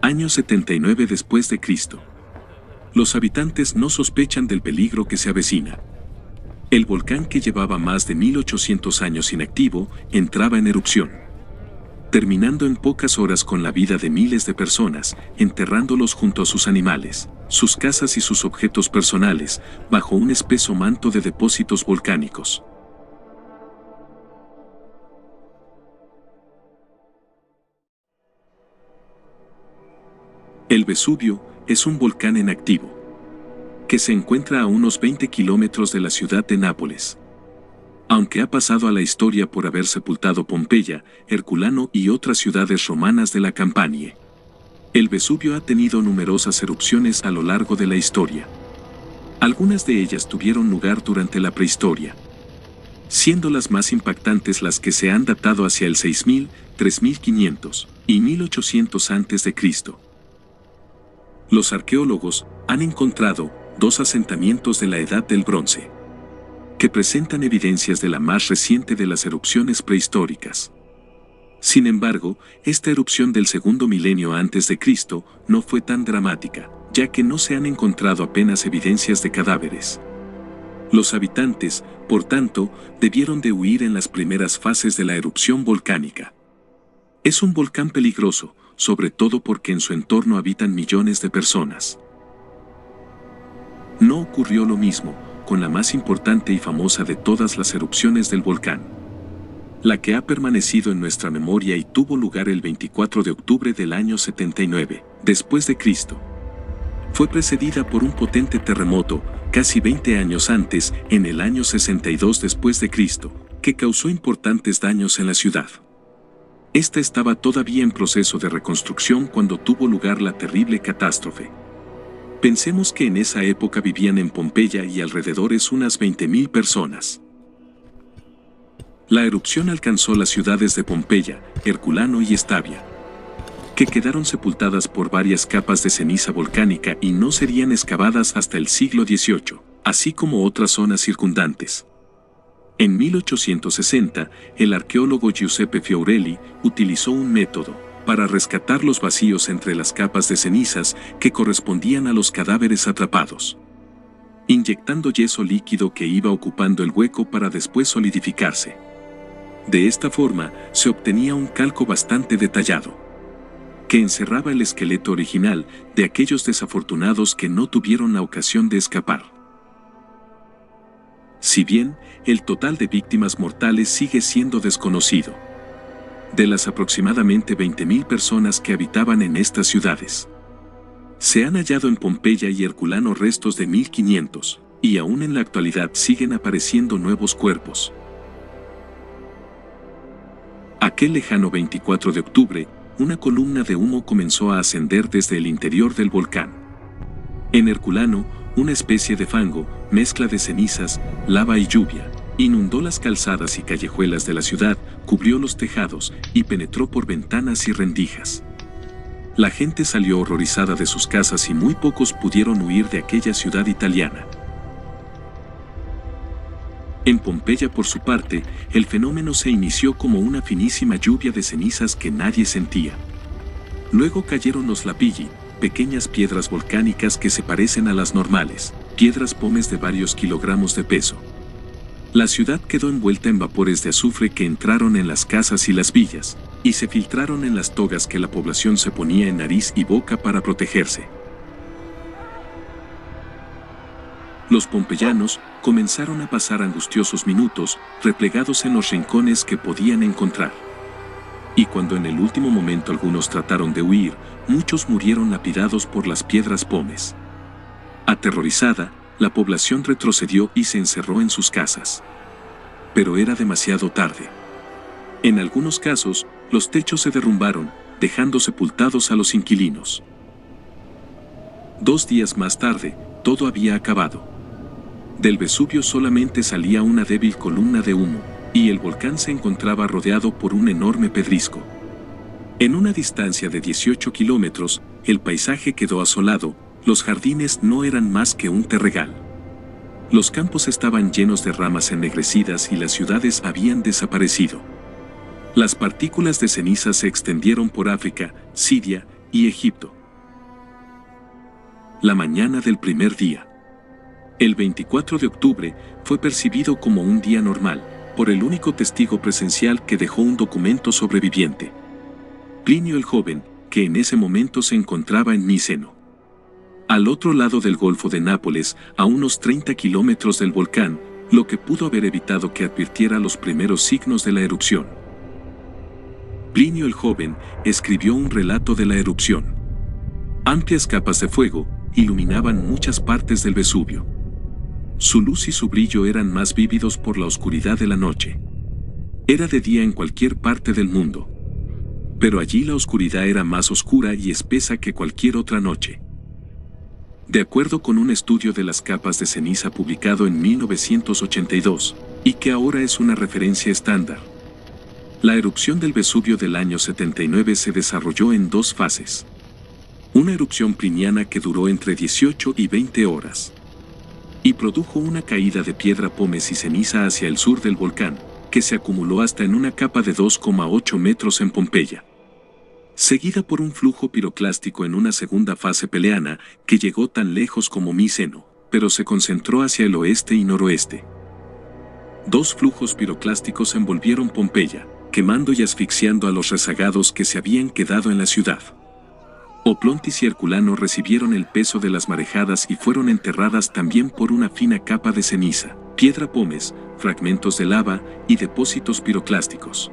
Año 79 después de Cristo. Los habitantes no sospechan del peligro que se avecina. El volcán, que llevaba más de 1800 años inactivo, entraba en erupción, terminando en pocas horas con la vida de miles de personas, enterrándolos junto a sus animales, sus casas y sus objetos personales, bajo un espeso manto de depósitos volcánicos. El Vesubio es un volcán en activo, que se encuentra a unos 20 kilómetros de la ciudad de Nápoles. Aunque ha pasado a la historia por haber sepultado Pompeya, Herculano y otras ciudades romanas de la Campania, el Vesubio ha tenido numerosas erupciones a lo largo de la historia. Algunas de ellas tuvieron lugar durante la prehistoria, siendo las más impactantes las que se han datado hacia el 6000, 3500 y 1800 a.C. Los arqueólogos han encontrado 2 asentamientos de la Edad del Bronce, que presentan evidencias de la más reciente de las erupciones prehistóricas. Sin embargo, esta erupción del segundo milenio antes de Cristo no fue tan dramática, ya que no se han encontrado apenas evidencias de cadáveres. Los habitantes, por tanto, debieron de huir en las primeras fases de la erupción volcánica. Es un volcán peligroso, sobre todo porque en su entorno habitan millones de personas. No ocurrió lo mismo con la más importante y famosa de todas las erupciones del volcán, la que ha permanecido en nuestra memoria y tuvo lugar el 24 de octubre del año 79, después de Cristo. Fue precedida por un potente terremoto, casi 20 años antes, en el año 62 después de Cristo, que causó importantes daños en la ciudad. Esta estaba todavía en proceso de reconstrucción cuando tuvo lugar la terrible catástrofe. Pensemos que en esa época vivían en Pompeya y alrededores unas 20.000 personas. La erupción alcanzó las ciudades de Pompeya, Herculano y Estavia, que quedaron sepultadas por varias capas de ceniza volcánica y no serían excavadas hasta el siglo XVIII, así como otras zonas circundantes. En 1860, el arqueólogo Giuseppe Fiorelli utilizó un método para rescatar los vacíos entre las capas de cenizas que correspondían a los cadáveres atrapados, inyectando yeso líquido que iba ocupando el hueco para después solidificarse. De esta forma, se obtenía un calco bastante detallado, que encerraba el esqueleto original de aquellos desafortunados que no tuvieron la ocasión de escapar. Si bien, el total de víctimas mortales sigue siendo desconocido, de las aproximadamente 20.000 personas que habitaban en estas ciudades, se han hallado en Pompeya y Herculano restos de 1500, y aún en la actualidad siguen apareciendo nuevos cuerpos. Aquel lejano 24 de octubre, una columna de humo comenzó a ascender desde el interior del volcán. En Herculano, una especie de fango, mezcla de cenizas, lava y lluvia, inundó las calzadas y callejuelas de la ciudad, cubrió los tejados y penetró por ventanas y rendijas. La gente salió horrorizada de sus casas y muy pocos pudieron huir de aquella ciudad italiana. En Pompeya, por su parte, el fenómeno se inició como una finísima lluvia de cenizas que nadie sentía. Luego cayeron los lapilli, pequeñas piedras volcánicas que se parecen a las normales, piedras pómez de varios kilogramos de peso. La ciudad quedó envuelta en vapores de azufre que entraron en las casas y las villas, y se filtraron en las togas que la población se ponía en nariz y boca para protegerse. Los pompeyanos comenzaron a pasar angustiosos minutos, replegados en los rincones que podían encontrar. Y cuando en el último momento algunos trataron de huir, muchos murieron lapidados por las piedras pómez. Aterrorizada, la población retrocedió y se encerró en sus casas. Pero era demasiado tarde. En algunos casos, los techos se derrumbaron, dejando sepultados a los inquilinos. 2 días más tarde, todo había acabado. Del Vesubio solamente salía una débil columna de humo, y el volcán se encontraba rodeado por un enorme pedrisco. En una distancia de 18 kilómetros, el paisaje quedó asolado, los jardines no eran más que un terregal. Los campos estaban llenos de ramas ennegrecidas y las ciudades habían desaparecido. Las partículas de ceniza se extendieron por África, Siria y Egipto. La mañana del primer día. El 24 de octubre fue percibido como un día normal, por el único testigo presencial que dejó un documento sobreviviente. Plinio el Joven, que en ese momento se encontraba en Miceno. Al otro lado del Golfo de Nápoles, a unos 30 kilómetros del volcán, lo que pudo haber evitado que advirtiera los primeros signos de la erupción. Plinio el Joven escribió un relato de la erupción. Amplias capas de fuego iluminaban muchas partes del Vesubio. Su luz y su brillo eran más vívidos por la oscuridad de la noche. Era de día en cualquier parte del mundo. Pero allí la oscuridad era más oscura y espesa que cualquier otra noche. De acuerdo con un estudio de las capas de ceniza publicado en 1982, y que ahora es una referencia estándar, la erupción del Vesubio del año 79 se desarrolló en dos fases. Una erupción pliniana que duró entre 18 y 20 horas. Y produjo una caída de piedra pómez y ceniza hacia el sur del volcán, que se acumuló hasta en una capa de 2,8 metros en Pompeya. Seguida por un flujo piroclástico en una segunda fase peleana que llegó tan lejos como Miceno, pero se concentró hacia el oeste y noroeste. Dos flujos piroclásticos envolvieron Pompeya, quemando y asfixiando a los rezagados que se habían quedado en la ciudad. Oplontis y Herculano recibieron el peso de las marejadas y fueron enterradas también por una fina capa de ceniza, piedra pómez, fragmentos de lava y depósitos piroclásticos.